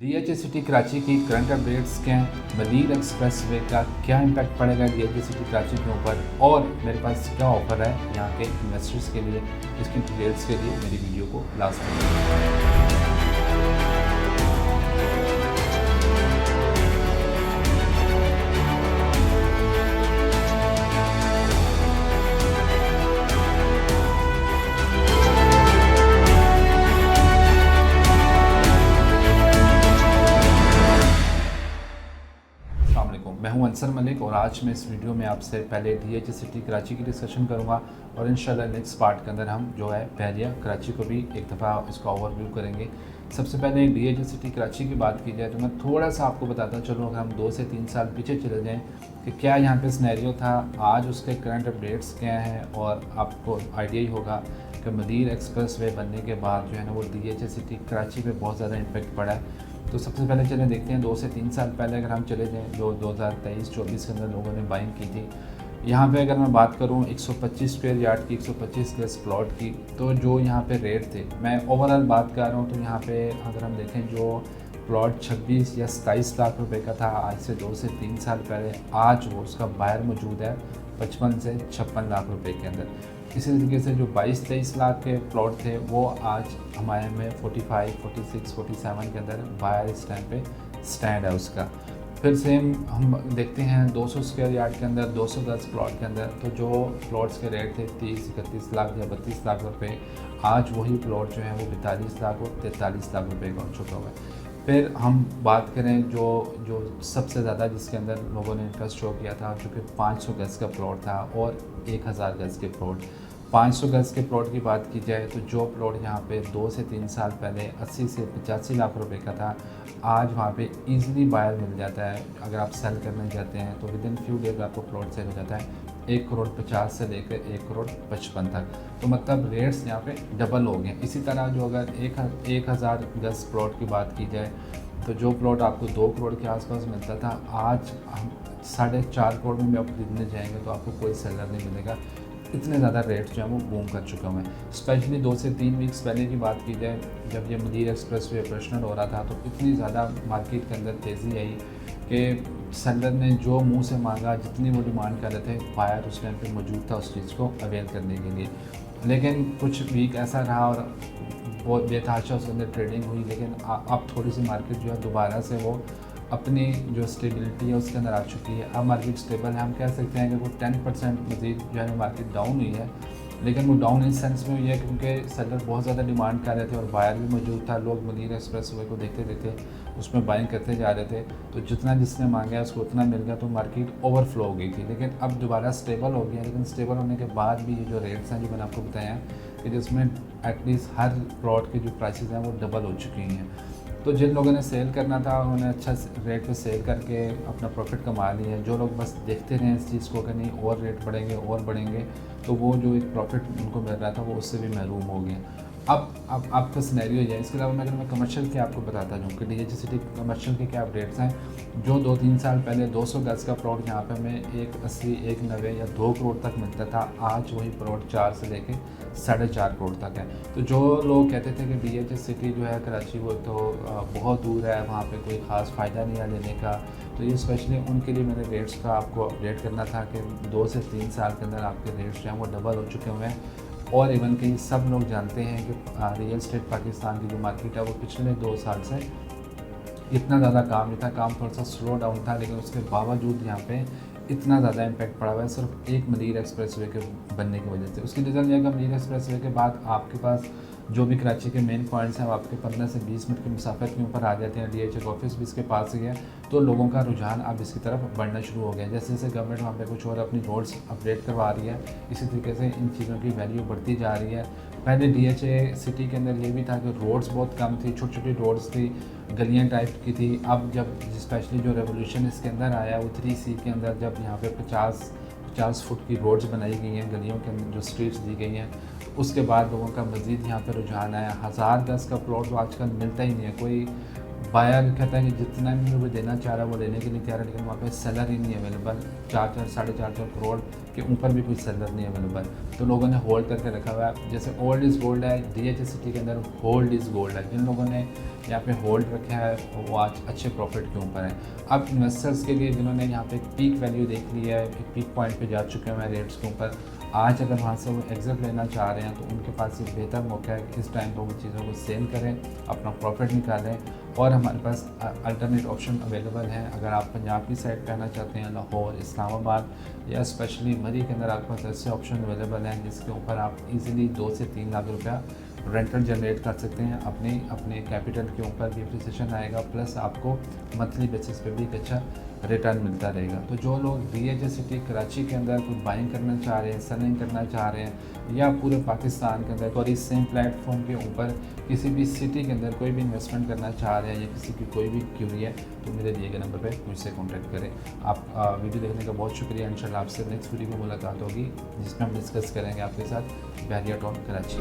DHA city Karachi की current updates क्या हैं, मदीर एक्सप्रेस वे का क्या इम्पैक्ट पड़ेगा डीएचए सिटी कराची के ऊपर, और मेरे पास क्या ऑफर है यहाँ के इन्वेस्टर्स के लिए। इसकी डिटेल्स के लिए मेरी वीडियो को लास्ट में देखें। मैं हूं अंसर मलिक और आज मैं इस वीडियो में आपसे पहले डीएचए सिटी कराची की डिस्कशन करूंगा और इंशाल्लाह नेक्स्ट पार्ट के अंदर हम जो है बहरिया कराची को भी एक दफ़ा इसका ओवरव्यू करेंगे। सबसे पहले डीएचए सिटी कराची की बात की जाए तो मैं थोड़ा सा आपको बताता चलूँ, अगर हम 2 से 3 साल पीछे चले जाएँ कि क्या यहाँ पे सिनेरियो था, आज उसके करंट अपडेट्स क्या हैं, और आपको आइडिया ही होगा कि मदीर एक्सप्रेस वे बनने के बाद जो है ना वो डीएचए सिटी कराची पे बहुत ज़्यादा इम्पेक्ट पड़ा है। तो सबसे पहले चले देखते हैं 2 से 3 साल पहले अगर हम चले जाएँ जो 2023-24 के अंदर लोगों ने बाइंग की थी। यहाँ पे अगर मैं बात करूँ 125 स्क्वायर यार्ड की, 125 गज प्लॉट की, तो जो यहाँ पे रेट थे, मैं ओवरऑल बात कर रहा हूँ, तो यहाँ पे अगर हम देखें जो प्लॉट 26 या 27 लाख रुपए का था आज से 2 से 3 साल पहले, आज वो उसका बायर मौजूद है 55 से 56 लाख रुपए के अंदर। इसी तरीके से जो 22-23 लाख के प्लॉट थे वो आज हमारे में 45, 46, 47 के अंदर बायर इस टाइम पे स्टैंड है उसका। फिर सेम हम देखते हैं 200 स्क्वायर यार्ड के अंदर, 200 गज प्लॉट के अंदर, तो जो प्लॉट्स के रेट थे 30-31 लाख या 32 लाख रुपए, आज वही प्लॉट जो है वो 42 लाख और 43 लाख रुपए का हो चुका हुआ है। फिर हम बात करें जो जो सबसे ज़्यादा जिसके अंदर लोगों ने इंटरेस्ट शो किया था, जो कि 500 गज़ का प्लॉट था और 1000 गज़ के प्लॉट। 500 गज़ के प्लॉट की बात की जाए तो जो प्लॉट यहाँ पे 2 से 3 साल पहले 80 से 85 लाख रुपए का था, आज वहाँ पे इजीली बायर मिल जाता है। अगर आप सेल करने जाते हैं तो विद इन फ्यू डेज आपको प्लॉट सेल हो जाता है 1,50,00,000 से लेकर 1,55,00,000 तक। तो मतलब रेट्स यहाँ पे डबल हो गए। इसी तरह जो अगर 1000 गज़ प्लॉट की बात की जाए तो जो प्लॉट आपको 2 करोड़ के आसपास मिलता था, आज हम 4.5 करोड़ में भी आप खरीदने जाएंगे तो आपको कोई सेलर नहीं मिलेगा। इतने ज़्यादा रेट जो है वो बूम कर चुका हुआ है। स्पेशली 2 से 3 वीक्स पहले की बात की जाए, जब ये मदीर एक्सप्रेस वे ऑपरेशनल हो रहा था, तो इतनी ज़्यादा मार्केट के अंदर तेज़ी आई कि सेलर ने जो मुंह से मांगा, जितनी वो डिमांड कर रहे थे, बायर उस टाइम पे मौजूद था उस चीज़ को अवेल करने के लिए। लेकिन कुछ वीक ऐसा रहा और बहुत बेतहाशा उसके अंदर ट्रेडिंग हुई, लेकिन अब थोड़ी सी मार्केट जो है दोबारा से वो अपनी जो स्टेबिलिटी है उसके अंदर आ चुकी है। अब मार्केट स्टेबल है। हम कह सकते हैं कि वो 10% मज़ीद जो है मार्केट डाउन हुई है, लेकिन वो डाउन इस सेंस में हुई है क्योंकि सेलर बहुत ज़्यादा डिमांड कर रहे थे और बायर भी मौजूद था। लोग मदीर एक्सप्रेस वे को देखते रहते, उसमें बाइंग करते जा रहे थे, तो जितना जिसने मांगा उसको उतना मिल गया, तो मार्केट ओवरफ्लो हो गई थी। लेकिन अब दोबारा स्टेबल हो गया। लेकिन स्टेबल होने के बाद भी ये जो रेट्स हैं जो मैंने आपको बताया कि जिसमें एटलीस्ट हर प्लॉट की जो प्राइसेस हैं वो डबल हो चुकी हैं। तो जिन लोगों ने सेल करना था उन्होंने अच्छा रेट पे सेल करके अपना प्रॉफिट कमा लिया है। जो लोग बस देखते रहे इस चीज़ को कि नहीं और रेट बढ़ेंगे और बढ़ेंगे, तो वो जो एक प्रॉफिट उनको मिल रहा था वो उससे भी महरूम हो गए। अब आपका सिनेरियो है। इसके अलावा अगर मैं कमर्शियल के आपको बताता हूँ कि डीएचए सिटी कमर्शियल के क्या अपडेट्स हैं। जो 2-3 साल पहले 200 गज़ का प्लॉट यहाँ पे हमें 180, 190 या 2 करोड़ तक मिलता था, आज वही प्लॉट 4 से लेके 4.5 करोड़ तक है। तो जो लोग कहते थे कि डीएचए सिटी जो है कराची वो तो बहुत दूर है, वहाँ पे कोई ख़ास फ़ायदा नहीं है लेने का, तो ये स्पेशली उनके लिए मैंने रेट्स का आपको अपडेट करना था कि 2 से 3 साल के अंदर आपके रेट्स जो हैं वो डबल हो चुके हुए हैं। और इवन कि सब लोग जानते हैं कि रियल एस्टेट पाकिस्तान की जो मार्केट है वो पिछले 2 साल से इतना ज़्यादा काम नहीं था, काम थोड़ा सा स्लो डाउन था, लेकिन उसके बावजूद यहाँ पे इतना ज़्यादा इम्पैक्ट पड़ा हुआ है सिर्फ एक मदीर एक्सप्रेस वे के बनने की वजह से। उसकी रीज़न यह है कि मदीर एक्सप्रेस वे के बाद आपके पास जो भी कराची के मेन पॉइंट्स हैं वो आपके 15 से 20 मिनट की मुसाफत के ऊपर आ जाते हैं। डीएचए का ऑफिस भी इसके पास ही है, तो लोगों का रुझान अब इसकी तरफ बढ़ना शुरू हो गया। जैसे जैसे गवर्नमेंट वहाँ पे कुछ और अपनी रोड्स अपडेट करवा रही है, इसी तरीके से इन चीज़ों की वैल्यू बढ़ती जा रही है। पहले डीएचए सिटी के अंदर ये भी था कि रोड्स बहुत कम थी, छोटी छोटी रोड्स थी, गलियाँ टाइप की थी। अब जब स्पेशली जो रेवोल्यूशन इसके अंदर आया वो 3C के अंदर, जब यहाँ पे 50 फुट की रोड्स बनाई गई हैं, गलियों के अंदर जो स्ट्रीट्स दी गई हैं, उसके बाद लोगों का मज़ीद यहाँ पे रुझान आया। 1000 गज़ का प्लॉट तो आजकल मिलता ही नहीं है। कोई बायर कहता है कि जितना भी मुझे देना चाह रहा है वो लेने के लिए तैयार है, लेकिन वहाँ पे सेलर ही नहीं अवेलेबल। 4-4 साढ़े 4 करोड़ के ऊपर भी कोई सेलर नहीं अवेलेबल, तो लोगों ने होल्ड करके रखा हुआ है। जैसे ओल्ड इज़ गोल्ड है, DHA सिटी के अंदर होल्ड इज़ गोल्ड है। जिन लोगों ने यहाँ पे होल्ड रखा है वो आज अच्छे प्रॉफिट के ऊपर है। अब इन्वेस्टर्स के लिए जिन्होंने यहाँ पे पीक वैल्यू देख ली है, एक पीक पॉइंट पे जा चुके हैं रेट्स के ऊपर, आज अगर वहाँ से वो एग्जिट लेना चाह रहे हैं तो उनके पास एक बेहतर मौका है कि इस टाइम पर वो चीज़ों को सेल करें, अपना प्रॉफिट निकालें। और हमारे पास अल्टरनेट ऑप्शन अवेलेबल हैं। अगर आप पंजाब की साइड पे आना चाहते हैं, लाहौर, इस्लामाबाद या स्पेशली मरी के अंदर आपके पास ऐसे ऑप्शन अवेलेबल हैं जिसके ऊपर आप इजीली 2 से 3 लाख रुपया रेंटल जनरेट कर सकते हैं। अपने कैपिटल के ऊपर भी एप्रिसिएशन आएगा, प्लस आपको मंथली बेसिस पे भी एक अच्छा रिटर्न मिलता रहेगा। तो जो लोग DHA सिटी कराची के अंदर कुछ बाइंग करना चाह रहे हैं, सेलिंग करना चाह रहे हैं, या पूरे पाकिस्तान के अंदर और इस सेम प्लेटफॉर्म के ऊपर किसी भी सिटी के अंदर कोई भी इन्वेस्टमेंट करना चाह रहे हैं या किसी की कोई भी क्यूरी है, तो मेरे दिए गए नंबर पे मुझसे कॉन्टैक्ट करें। आप वीडियो देखने का बहुत शुक्रिया। इंशाल्लाह आपसे नेक्स्ट वीडियो में मुलाकात होगी जिसमें हम डिस्कस करेंगे आपके साथ बहरिया टाउन कराची।